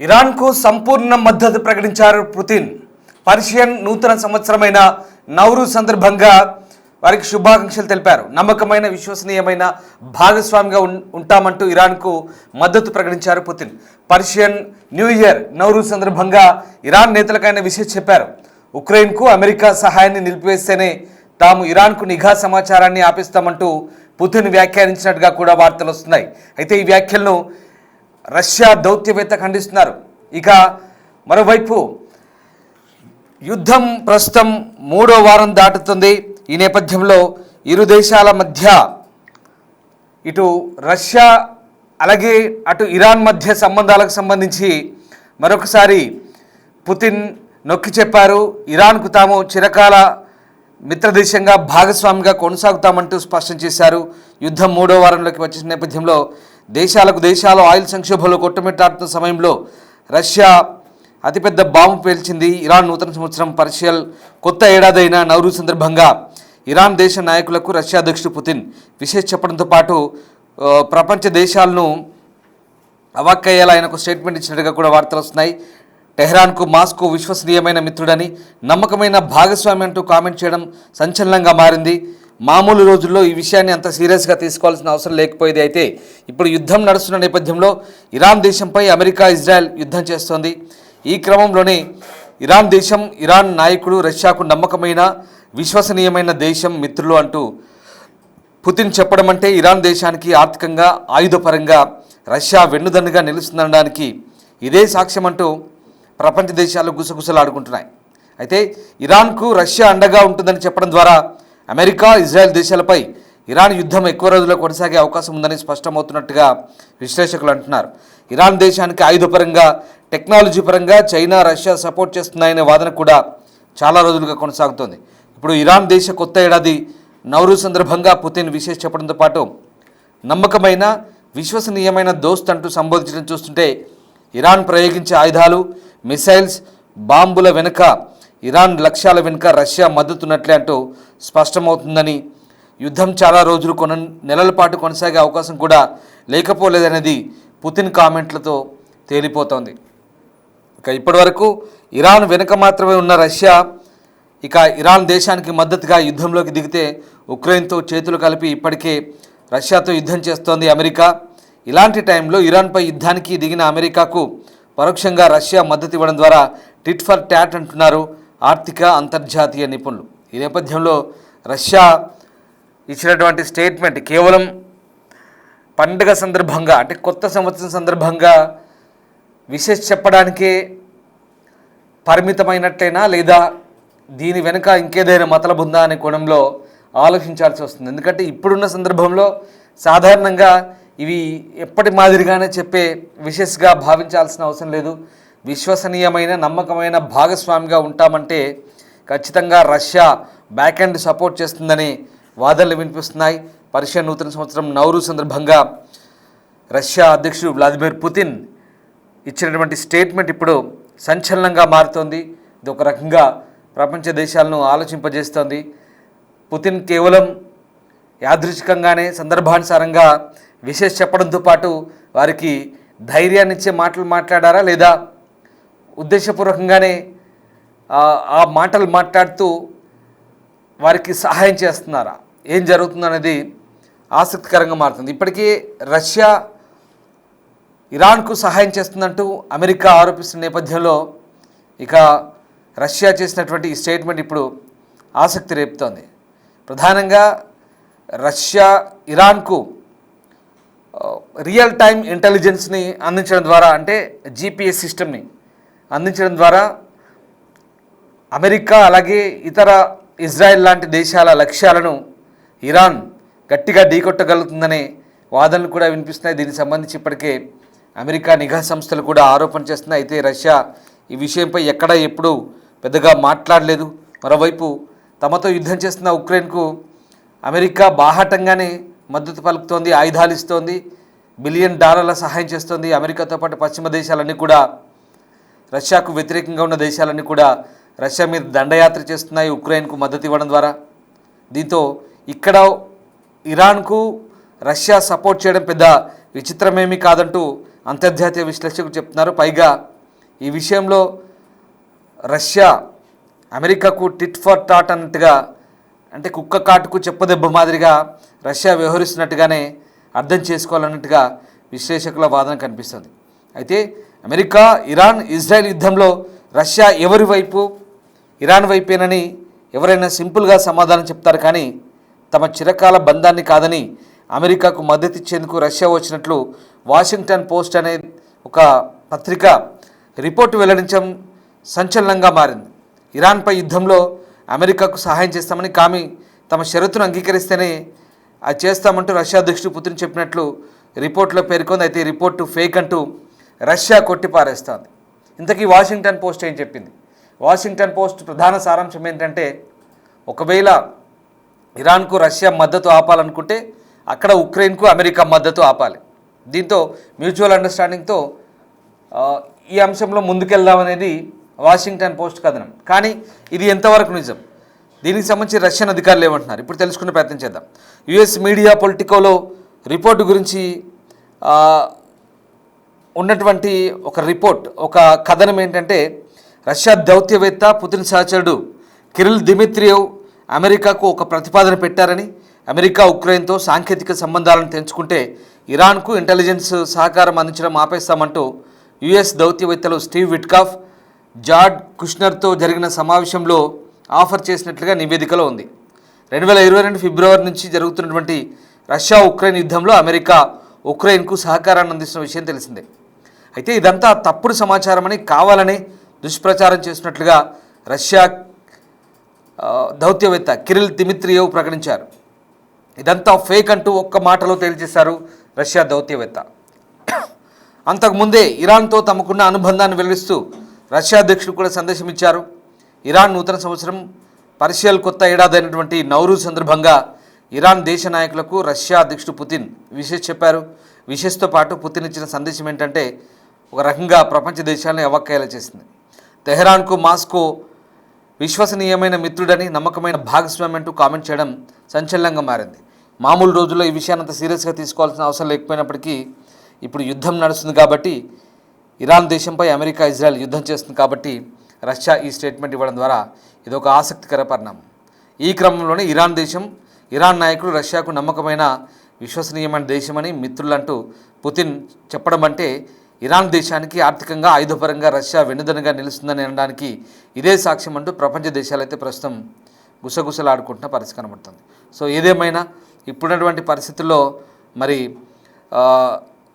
ఇరాన్కు సంపూర్ణ మద్దతు ప్రకటించారు Putin. Persian నూతన సంవత్సరమైన నౌరూజ్ సందర్భంగా వారికి శుభాకాంక్షలు తెలిపారు. నమ్మకమైన విశ్వసనీయమైన భాగస్వామిగా ఉంటామంటూ ఇరాన్కు మద్దతు ప్రకటించారు Putin. Persian new year Nowruz సందర్భంగా ఇరాన్ నేతలకైన విషయం చెప్పారు. ఉక్రెయిన్కు అమెరికా సహాయాన్ని నిలిపివేస్తేనే తాము ఇరాన్కు నిఘా సమాచారాన్ని ఆపిస్తామంటూ పుతిన్ వ్యాఖ్యానించినట్టుగా కూడా వార్తలు వస్తున్నాయి. అయితే ఈ వ్యాఖ్యలను రష్యా దౌత్యవేత్త ఖండిస్తున్నారు. ఇక మరోవైపు యుద్ధం ప్రస్తుతం 3వ వారం దాటుతుంది. ఈ నేపథ్యంలో ఇరు దేశాల మధ్య ఇటు రష్యా అలాగే అటు ఇరాన్ మధ్య సంబంధాలకు సంబంధించి మరొకసారి పుతిన్ నొక్కి చెప్పారు. ఇరాన్కు తాము చిరకాల మిత్రదేశంగా భాగస్వామిగా కొనసాగుతామంటూ స్పష్టం చేశారు. యుద్ధం 3వ వారంలోకి వచ్చిన నేపథ్యంలో దేశాలు ఆయిల్ సంక్షోభంలో కొట్టుమిట్టాడుతున్న సమయంలో రష్యా అతిపెద్ద బాంబు పేల్చింది. ఇరాన్ నూతన సంవత్సరం పర్షియన్ కొత్త ఏడాదైన నౌరూజ్ సందర్భంగా ఇరాన్ దేశ నాయకులకు రష్యా అధ్యక్షుడు పుతిన్ విషయం చెప్పడంతో పాటు ప్రపంచ దేశాలను అవాక్కయ్యేలా ఆయనకు స్టేట్మెంట్ ఇచ్చినట్టుగా కూడా వార్తలు వస్తున్నాయి. టెహ్రాన్కు మాస్కో విశ్వసనీయమైన మిత్రుడని, నమ్మకమైన భాగస్వామి అంటూ కామెంట్ చేయడం సంచలనంగా మారింది. మామూలు రోజుల్లో ఈ విషయాన్ని అంత సీరియస్గా తీసుకోవాల్సిన అవసరం లేకపోయేది. అయితే ఇప్పుడు యుద్ధం నడుస్తున్న నేపథ్యంలో ఇరాన్ దేశంపై అమెరికా, ఇజ్రాయెల్ యుద్ధం చేస్తోంది. ఈ క్రమంలోనే ఇరాన్ నాయకుడు రష్యాకు నమ్మకమైన విశ్వసనీయమైన దేశం, మిత్రులు అంటూ పుతిన్ చెప్పడం అంటే ఇరాన్ దేశానికి ఆర్థికంగా, ఆయుధపరంగా రష్యా వెన్నుదన్నుగా నిలుస్తుందనడానికి ఇదే సాక్ష్యం అంటూ ప్రపంచ దేశాలు గుసగుసలాడుకుంటున్నాయి. అయితే ఇరాన్కు రష్యా అండగా ఉంటుందని చెప్పడం ద్వారా అమెరికా, ఇజ్రాయెల్ దేశాలపై ఇరాన్ యుద్ధం ఎక్కువ రోజుల్లో కొనసాగే అవకాశం ఉందని స్పష్టమవుతున్నట్టుగా విశ్లేషకులు అంటున్నారు. ఇరాన్ దేశానికి ఆయుధపరంగా, టెక్నాలజీ పరంగా చైనా, రష్యా సపోర్ట్ చేస్తున్నాయనే వాదన కూడా చాలా రోజులుగా కొనసాగుతోంది. ఇప్పుడు ఇరాన్ దేశ కొత్త ఏడాది నౌరూజ్ సందర్భంగా పుతిన్ విశేష చెప్పడంతో పాటు నమ్మకమైన విశ్వసనీయమైన దోస్త్ అంటూ సంబోధించడం చూస్తుంటే ఇరాన్ ప్రయోగించే ఆయుధాలు, మిసైల్స్, బాంబుల వెనుక, ఇరాన్ లక్ష్యాల వెనుక రష్యా మద్దతున్నట్లే అంటూ స్పష్టమవుతుందని, యుద్ధం చాలా రోజులు నెలల పాటు కొనసాగే అవకాశం కూడా లేకపోలేదనేది పుతిన్ కామెంట్లతో తేలిపోతోంది. ఇక ఇప్పటివరకు ఇరాన్ వెనుక మాత్రమే ఉన్న రష్యా ఇక ఇరాన్ దేశానికి మద్దతుగా యుద్ధంలోకి దిగితే ఉక్రెయిన్తో చేతులు కలిపి ఇప్పటికే రష్యాతో యుద్ధం చేస్తోంది అమెరికా. ఇలాంటి టైంలో ఇరాన్పై యుద్ధానికి దిగిన అమెరికాకు పరోక్షంగా రష్యా మద్దతు ఇవ్వడం ద్వారా టిట్ ఫర్ టాట్ అంటున్నారు ఆర్థిక అంతర్జాతీయ నిపుణులు. ఈ నేపథ్యంలో రష్యా ఇచ్చినటువంటి స్టేట్మెంట్ కేవలం పండుగ సందర్భంగా, అంటే కొత్త సంవత్సరం సందర్భంగా విశేష చెప్పడానికే పరిమితమైనట్లయినా లేదా దీని వెనుక ఇంకేదైనా మతలబు ఉందా అనే కోణంలో ఆలోచించాల్సి వస్తుంది. ఎందుకంటే ఇప్పుడున్న సందర్భంలో సాధారణంగా ఇవి ఎప్పటి మాదిరిగానే చెప్పే విశేషగా భావించాల్సిన అవసరం లేదు. విశ్వసనీయమైన, నమ్మకమైన భాగస్వామిగా ఉంటామంటే ఖచ్చితంగా రష్యా బ్యాక్ ఎండ్ సపోర్ట్ చేస్తుందని వాదనలు వినిపిస్తున్నాయి. పర్షియన్ నూతన సంవత్సరం నౌరూజ్ సందర్భంగా రష్యా అధ్యక్షుడు వ్లాదిమిర్ పుతిన్ ఇచ్చినటువంటి స్టేట్మెంట్ ఇప్పుడు సంచలనంగా మారుతోంది. ఇది ఒక రకంగా ప్రపంచ దేశాలను ఆలోచింపజేస్తోంది. పుతిన్ కేవలం యాదృచ్ఛికంగానే, సందర్భానుసారంగా విశేష చెప్పడంతో పాటు వారికి ధైర్యాన్ని ఇచ్చే మాటలు మాట్లాడారా లేదా ఉద్దేశపూర్వకంగానే ఆ మాటలు మాట్లాడుతూ వారికి సహాయం చేస్తున్నారా, ఏం జరుగుతుందనేది ఆసక్తికరంగా మారుతుంది. ఇప్పటికీ రష్యా ఇరాన్కు సహాయం చేస్తుందంటూ అమెరికా ఆరోపిస్తున్న నేపథ్యంలో ఇక రష్యా చేసినటువంటి ఈ స్టేట్మెంట్ ఇప్పుడు ఆసక్తి రేపుతోంది. ప్రధానంగా రష్యా ఇరాన్కు రియల్ టైం ఇంటెలిజెన్స్ని అందించడం ద్వారా, అంటే GPS సిస్టమ్ని అందించడం ద్వారా అమెరికా అలాగే ఇతర ఇజ్రాయెల్ లాంటి దేశాల లక్ష్యాలను ఇరాన్ గట్టిగా ఢీకొట్టగలుగుతుందనే వాదనలు కూడా వినిపిస్తున్నాయి. దీనికి సంబంధించి ఇప్పటికే అమెరికా నిఘా సంస్థలు కూడా ఆరోపణ చేస్తున్నాయి. అయితే రష్యా ఈ విషయంపై ఎక్కడ ఎప్పుడు పెద్దగా మాట్లాడలేదు. మరోవైపు తమతో యుద్ధం చేస్తున్న ఉక్రెయిన్కు అమెరికా బాహాటంగానే మద్దతు పలుకుతోంది, ఆయుధాలు ఇస్తోంది, $1 బిలియన్ సహాయం చేస్తోంది. అమెరికాతో పాటు పశ్చిమ దేశాలన్నీ కూడా, రష్యాకు వ్యతిరేకంగా ఉన్న దేశాలన్నీ కూడా రష్యా మీద దండయాత్ర చేస్తున్నాయి ఉక్రెయిన్కు మద్దతు ఇవ్వడం ద్వారా. దీంతో ఇక్కడ ఇరాన్కు రష్యా సపోర్ట్ చేయడం పెద్ద విచిత్రమేమీ కాదంటూ అంతర్జాతీయ విశ్లేషకులు చెప్తున్నారు. పైగా ఈ విషయంలో రష్యా అమెరికాకు టిట్ ఫర్ టాట్ అన్నట్టుగా, అంటే కుక్క కాటుకు చెప్పదెబ్బ మాదిరిగా రష్యా వ్యవహరిస్తున్నట్టుగానే అర్థం చేసుకోవాలన్నట్టుగా విశ్లేషకుల వాదన కనిపిస్తుంది. అయితే అమెరికా, ఇరాన్, ఇజ్రాయెల్ యుద్ధంలో రష్యా ఎవరి వైపు? ఇరాన్ వైపేనని ఎవరైనా సింపుల్గా సమాధానం చెప్తారు. కానీ తమ చిరకాల బంధాన్ని కాదని అమెరికాకు మద్దతు ఇచ్చేందుకు రష్యా వచ్చినట్లు వాషింగ్టన్ పోస్ట్ అనే ఒక పత్రిక రిపోర్టు వెల్లడించడం సంచలనంగా మారింది. ఇరాన్పై యుద్ధంలో అమెరికాకు సహాయం చేస్తామని, కానీ తమ షరతును అంగీకరిస్తేనే అది చేస్తామంటూ రష్యా అధ్యక్షుడు పుతిన్ చెప్పినట్లు రిపోర్టులో పేర్కొంది. అయితే ఈ రిపోర్టు ఫేక్ అంటూ రష్యా కొట్టిపారేస్తోంది. ఇంతకీ వాషింగ్టన్ పోస్ట్ ఏం చెప్పింది? వాషింగ్టన్ పోస్ట్ ప్రధాన సారాంశం ఏంటంటే, ఒకవేళ ఇరాన్కు రష్యా మద్దతు ఆపాలనుకుంటే అక్కడ ఉక్రెయిన్కు అమెరికా మద్దతు ఆపాలి. దీంతో మ్యూచువల్ అండర్స్టాండింగ్తో ఈ అంశంలో ముందుకెళ్దామనేది వాషింగ్టన్ పోస్ట్ కథనం. కానీ ఇది ఎంతవరకు నిజం? దీనికి సంబంధించి రష్యన్ అధికారులు ఏమంటున్నారు ఇప్పుడు తెలుసుకునే ప్రయత్నం చేద్దాం. యుఎస్ మీడియా పొలిటికోలో రిపోర్టు గురించి ఉన్నటువంటి ఒక రిపోర్ట్, ఒక కథనం ఏంటంటే, రష్యా దౌత్యవేత్త పుతిన్ సహచరుడు కిరిల్ దిమిత్రియేవ్ అమెరికాకు ఒక ప్రతిపాదన పెట్టారని, అమెరికా ఉక్రెయిన్తో సాంకేతిక సంబంధాలను తెంచుకుంటే ఇరాన్కు ఇంటెలిజెన్స్ సహకారం అందించడం ఆపేస్తామంటూ యుఎస్ దౌత్యవేత్తలు స్టీవ్ విట్కాఫ్, జార్డ్ కుష్నర్తో జరిగిన సమావేశంలో ఆఫర్ చేసినట్లుగా నివేదికలో ఉంది. 2022 ఫిబ్రవరి నుంచి జరుగుతున్నటువంటి రష్యా ఉక్రెయిన్ యుద్ధంలో అమెరికా ఉక్రెయిన్కు సహకారాన్ని అందిస్తున్న విషయం తెలిసిందే. అయితే ఇదంతా తప్పుడు సమాచారమని కావాలని దుష్ప్రచారం చేసినట్లుగా రష్యా దౌత్యవేత్త కిరిల్ దిమిత్రియేవ్ ప్రకటించారు. ఇదంతా ఫేక్ అంటూ ఒక్క మాటలో తేల్చేశారు రష్యా దౌత్యవేత్త. అంతకుముందే ఇరాన్తో తమకున్న అనుబంధాన్ని వెల్లడిస్తూ రష్యా అధ్యక్షుడు కూడా సందేశం ఇచ్చారు. ఇరాన్ నూతన సంవత్సరం, పర్షియల్ కొత్త ఏడాది అయినటువంటి నౌరూజ్ సందర్భంగా ఇరాన్ దేశ నాయకులకు రష్యా అధ్యక్షుడు పుతిన్ విషెస్ చెప్పారు. విషెస్తో పాటు పుతిన్ ఇచ్చిన సందేశం ఏంటంటే, ఒక రకంగా ప్రపంచ దేశాలను అవాక్కయ్యేలా చేసింది. తెహరాన్కు మాస్కో విశ్వసనీయమైన మిత్రుడని, నమ్మకమైన భాగస్వామి అంటూ కామెంట్ చేయడం సంచలనంగా మారింది. మామూలు రోజుల్లో ఈ విషయాన్ని అంత సీరియస్గా తీసుకోవాల్సిన అవసరం లేకపోయినప్పటికీ ఇప్పుడు యుద్ధం నడుస్తుంది కాబట్టి, ఇరాన్ దేశంపై అమెరికా, ఇజ్రాయెల్ యుద్ధం చేస్తుంది కాబట్టి రష్యా ఈ స్టేట్మెంట్ ఇవ్వడం ద్వారా ఇదొక ఆసక్తికర పరిణామం. ఈ క్రమంలోనే ఇరాన్ నాయకుడు రష్యాకు నమ్మకమైన, విశ్వసనీయమైన దేశమని, మిత్రులంటూ పుతిన్ చెప్పడం అంటే ఇరాన్ దేశానికి ఆర్థికంగా, ఆయుధపరంగా రష్యా వెన్నుదన్నుగా నిలుస్తుందని అనడానికి ఇదే సాక్ష్యం అంటూ ప్రపంచ దేశాలైతే ప్రస్తుతం గుసగుసలాడుకుంటున్న పరిస్థితి కనబడుతుంది. సో ఏదేమైనా ఇప్పుడున్నటువంటి పరిస్థితుల్లో మరి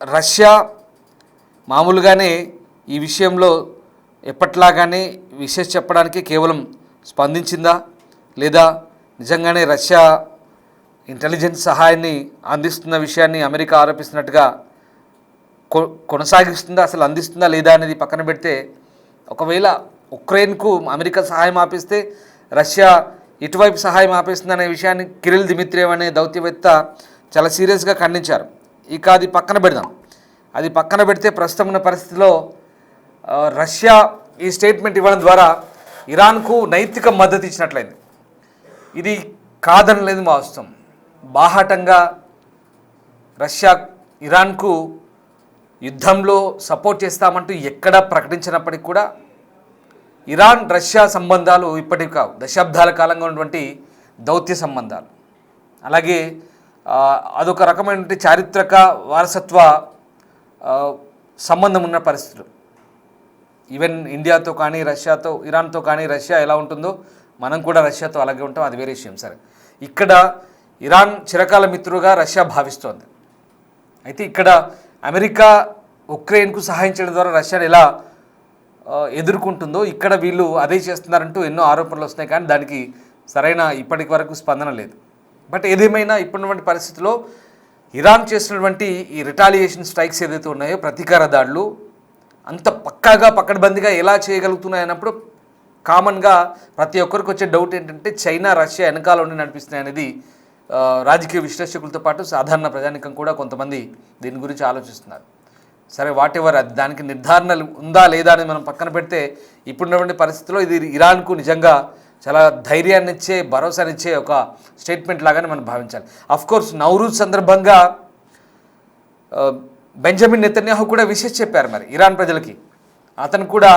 రష్యా మామూలుగానే ఈ విషయంలో ఎప్పట్లాగానే విషయం చెప్పడానికి కేవలం స్పందించిందా, లేదా నిజంగానే రష్యా ఇంటెలిజెన్స్ సహాయాన్ని అందిస్తున్న విషయాన్ని అమెరికా ఆరోపిస్తున్నట్టుగా కొనసాగిస్తుందా, అసలు అందిస్తుందా లేదా అనేది పక్కన పెడితే, ఒకవేళ ఉక్రెయిన్కు అమెరికా సహాయం ఆపేస్తే రష్యా ఇటువైపు సహాయం ఆపేస్తుందనే విషయాన్ని కిరిల్ దిమిత్రియేవ్ అనే దౌత్యవేత్త చాలా సీరియస్గా ఖండించారు. ఇక అది పక్కన పెడదాం. అది పక్కన పెడితే ప్రస్తుతం ఉన్న పరిస్థితిలో రష్యా ఈ స్టేట్మెంట్ ఇవ్వడం ద్వారా ఇరాన్కు నైతిక మద్దతు ఇచ్చినట్లయింది. ఇది కాదనలేదు వాస్తవం. బాహాటంగా రష్యా ఇరాన్కు యుద్ధంలో సపోర్ట్ చేస్తామంటూ ఎక్కడా ప్రకటించినప్పటికీ కూడా ఇరాన్ రష్యా సంబంధాలు ఇప్పటివి కావు, దశాబ్దాల కాలంగా ఉన్నటువంటి దౌత్య సంబంధాలు. అలాగే అదొక రకమైనటువంటి చారిత్రక వారసత్వ సంబంధం ఉన్న పరిస్థితులు. ఈవెన్ ఇండియాతో కానీ, రష్యాతో, ఇరాన్తో కానీ రష్యా ఎలా ఉంటుందో మనం కూడా రష్యాతో అలాగే ఉంటాం, అది వేరే విషయం. సరే, ఇక్కడ ఇరాన్ చిరకాల మిత్రుగా రష్యా భావిస్తోంది. అయితే ఇక్కడ అమెరికా ఉక్రెయిన్కు సహాయం చేయడం ద్వారా రష్యాను ఎలా ఎదుర్కొంటుందో ఇక్కడ వీళ్ళు అదే చేస్తున్నారంటూ ఎన్నో ఆరోపణలు వస్తున్నాయి. కానీ దానికి సరైన ఇప్పటి వరకు స్పందన లేదు. బట్ ఏదేమైనా ఇప్పుడున్నటువంటి పరిస్థితిలో ఇరాన్ చేసినటువంటి ఈ రిటాలియేషన్ స్ట్రైక్స్ ఏదైతే ఉన్నాయో, ప్రతీకార దాడులు అంత పక్కాగా పకడ్బందీగా ఎలా చేయగలుగుతున్నాయి అన్నప్పుడు కామన్గా ప్రతి ఒక్కరికి వచ్చే డౌట్ ఏంటంటే, చైనా రష్యా వెనకాల ఉండి నడిపిస్తున్నాయి అనేది రాజకీయ విశ్లేషకులతో పాటు సాధారణ ప్రజానికం కూడా కొంతమంది దీని గురించి ఆలోచిస్తున్నారు. సరే, వాట్ ఎవర్, అది దానికి నిర్ధారణ ఉందా లేదా అని మనం పక్కన పెడితే ఇప్పుడున్నటువంటి పరిస్థితిలో ఇది ఇరాన్కు నిజంగా చాలా ధైర్యాన్ని ఇచ్చే, భరోసానిచ్చే ఒక స్టేట్మెంట్ లాగానే మనం భావించాలి. అఫ్కోర్స్ నౌరూజ్ సందర్భంగా బెంజమిన్ నెతన్యాహు కూడా విషెస్ చెప్పారు మరి ఇరాన్ ప్రజలకి. అతను కూడా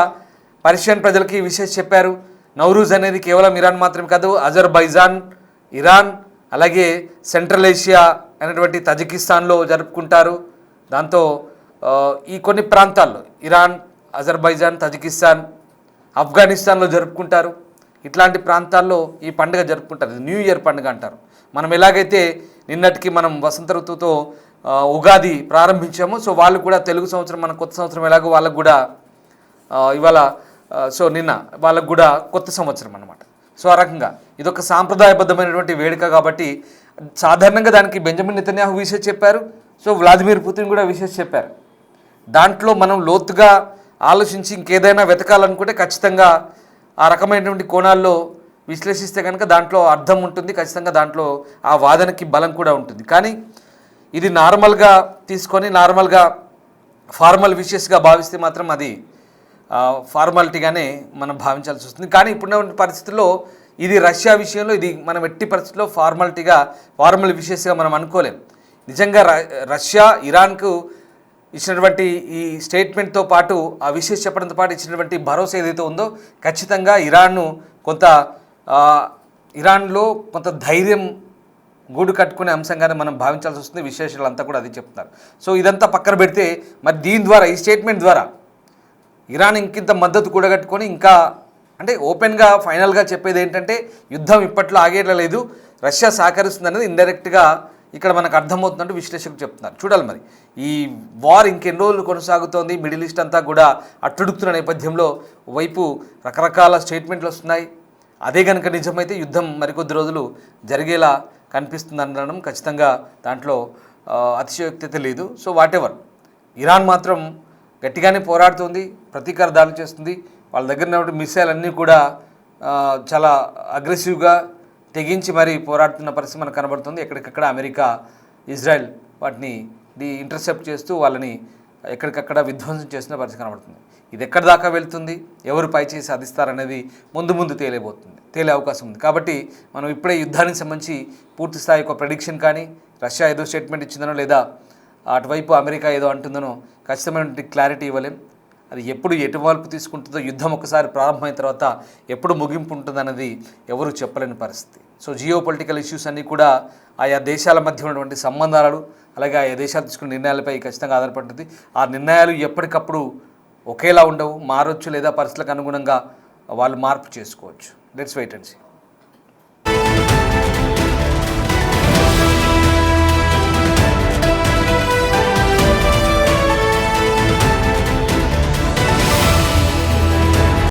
పర్షియన్ ప్రజలకి విషయం చెప్పారు. నౌరూజ్ అనేది కేవలం ఇరాన్ మాత్రమే కాదు, అజర్బైజాన్, ఇరాన్, అలాగే సెంట్రల్ ఏషియా అనేటువంటి తజికిస్తాన్లో జరుపుకుంటారు. దాంతో ఈ కొన్ని ప్రాంతాల్లో ఇరాన్, అజర్బైజాన్, తజికిస్తాన్, ఆఫ్ఘనిస్తాన్లో జరుపుకుంటారు. ఇట్లాంటి ప్రాంతాల్లో ఈ పండుగ జరుపుకుంటారు. న్యూ ఇయర్ పండుగ అంటారు. మనం ఎలాగైతే నిన్నటికి మనం వసంత ఋతువుతో ఉగాది ప్రారంభించాము, సో వాళ్ళు కూడా తెలుగు సంవత్సరం, మన కొత్త సంవత్సరం ఎలాగో వాళ్ళకు కూడా ఇవాళ, సో నిన్న వాళ్ళకు కూడా కొత్త సంవత్సరం అన్నమాట. సో ఆ రకంగా ఇదొక సాంప్రదాయబద్ధమైనటువంటి వేడుక కాబట్టి సాధారణంగా దానికి బెంజమిన్ నెతన్యాహు విషయం చెప్పారు. సో వ్లాదిమిర్ పుతిన్ కూడా విషయం చెప్పారు. దాంట్లో మనం లోతుగా ఆలోచించి ఇంకేదైనా వెతకాలనుకుంటే ఖచ్చితంగా ఆ రకమైనటువంటి కోణాల్లో విశ్లేషిస్తే కనుక దాంట్లో అర్థం ఉంటుంది, ఖచ్చితంగా దాంట్లో ఆ వాదనకి బలం కూడా ఉంటుంది. కానీ ఇది నార్మల్గా తీసుకొని నార్మల్గా ఫార్మల్ విషయస్గా భావిస్తే మాత్రం అది ఫార్మాలిటీగానే మనం భావించాల్సి వస్తుంది. కానీ ఇప్పుడున్న పరిస్థితుల్లో ఇది రష్యా విషయంలో ఇది మనం ఎట్టి పరిస్థితుల్లో ఫార్మల్ విషయస్గా మనం అనుకోలేం. నిజంగా రష్యా ఇరాన్కు ఇచ్చినటువంటి ఈ స్టేట్మెంట్తో పాటు ఆ విషయం చెప్పడంతో పాటు ఇచ్చినటువంటి భరోసా ఏదైతే ఉందో ఖచ్చితంగా ఇరాన్లో కొంత ధైర్యం గూడు కట్టుకునే అంశంగానే మనం భావించాల్సి వస్తుంది. విశ్లేషకులంతా కూడా అది చెప్తున్నారు. సో ఇదంతా పక్కన పెడితే మరి దీని ద్వారా, ఈ స్టేట్మెంట్ ద్వారా ఇరాన్ ఇంకింత మద్దతు కూడగట్టుకొని ఇంకా అంటే ఓపెన్గా ఫైనల్గా చెప్పేది ఏంటంటే యుద్ధం ఇప్పట్లో ఆగేలా లేదు, రష్యా సహకరిస్తుంది అనేది ఇండైరెక్ట్గా ఇక్కడ మనకు అర్థమవుతుందంటూ విశ్లేషకులు చెప్తున్నారు. చూడాలి మరి ఈ వార్ ఇంకెన్ని రోజులు కొనసాగుతోంది, మిడిల్ ఈస్ట్ అంతా కూడా అట్టుడుకుతున్న నేపథ్యంలో వైపు రకరకాల స్టేట్మెంట్లు వస్తున్నాయి. అదే కనుక నిజమైతే యుద్ధం మరికొద్ది రోజులు జరిగేలా కనిపిస్తుంది అనడం ఖచ్చితంగా దాంట్లో అతిశయోక్తి లేదు. సో వాటెవర్, ఇరాన్ మాత్రం గట్టిగానే పోరాడుతుంది, ప్రతీకార దాడులు చేస్తుంది. వాళ్ళ దగ్గర ఉన్నటువంటి మిసైల్ అన్నీ కూడా చాలా అగ్రెసివ్గా తెగించి మరీ పోరాడుతున్న పరిస్థితి మనకు కనబడుతుంది. ఎక్కడికక్కడ అమెరికా, ఇజ్రాయెల్ వాటిని ఇంటర్సెప్ట్ చేస్తూ వాళ్ళని ఎక్కడికక్కడ విధ్వంసం చేస్తున్న పరిస్థితి కనబడుతుంది. ఇది ఎక్కడి దాకా వెళ్తుంది, ఎవరు పైచేసి సాధిస్తారనేది ముందు తేలే అవకాశం ఉంది. కాబట్టి మనం ఇప్పుడే యుద్ధానికి సంబంధించి పూర్తి స్థాయి ఒక ప్రెడిక్షన్ కానీ, రష్యా ఏదో స్టేట్మెంట్ ఇచ్చిందనో లేదా అటువైపు అమెరికా ఏదో అంటుందనో ఖచ్చితమైన క్లారిటీ ఇవ్వలేం. అది ఎప్పుడు ఎటువైపు తీసుకుంటుందో, యుద్ధం ఒకసారి ప్రారంభమైన తర్వాత ఎప్పుడు ముగింపు ఉంటుందన్నది ఎవరు చెప్పలేని పరిస్థితి. సో జియో పొలిటికల్ ఇష్యూస్ అన్నీ కూడా ఆయా దేశాల మధ్య ఉన్నటువంటి సంబంధాలు, అలాగే ఆయా దేశాలు తీసుకున్న నిర్ణయాలపై ఖచ్చితంగా ఆధారపడుతుంది. ఆ నిర్ణయాలు ఎప్పటికప్పుడు ఒకేలా ఉండవు, మారొచ్చు, లేదా పరిస్థితులకు అనుగుణంగా వాళ్ళు మార్పు చేసుకోవచ్చు. Let's wait and see.